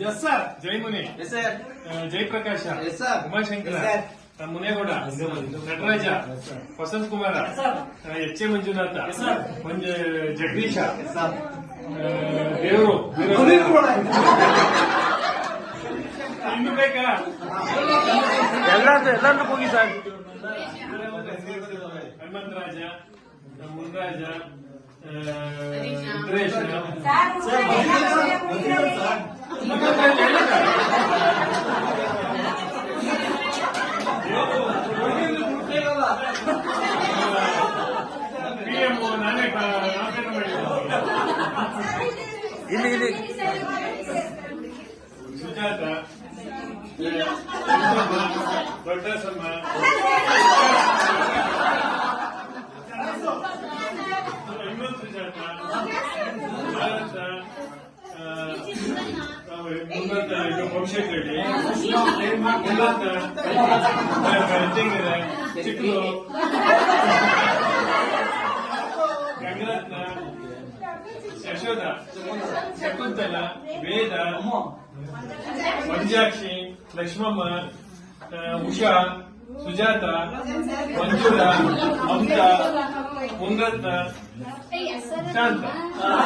S sir. Jaimuni, yes sir. Jayaprakash, yes sir. Umashankar, sir. Munegowda, Nataraj, Vasanth Kumar, H A Manjunath, Jagadish, ದೇವರು, ಇನ್ನು ಬೇಕಾ? ಎಲ್ಲಾದ್ರೂ ಹೋಗಿ ಸರ್. ಹನುಮಂತರಾಜ, ಮುನ್ರಾಜ, ರುದ್ರೇಶ, PM ನಾನೇ ನಾಮಕರಣ ಮಾಡಿದ್ದೀನಿ. ಇಲ್ಲಿ ಸುಜಾತ, ದೊಡ್ಡಸಮ್ಮ, ಇನ್ನೊಂದು ಸುಜಾತ, ಭಾರತ, ವಂಶಕಳ್ಳಿ, ಚಿಕ್ಕಲು, ಗಂಗರತ್ನ, ಯಶೋಧ, ಶಕುಂತಲ, ವೇದ, ಮಂಜಾಕ್ಷಿ, ಲಕ್ಷ್ಮಮ್ಮ, ಉಷಾ, ಸುಜಾತ, ಮಂಜುಳಾ, ಮಮತಾ, ಮುನ್ರತ್ನ, ಶಾಂತ.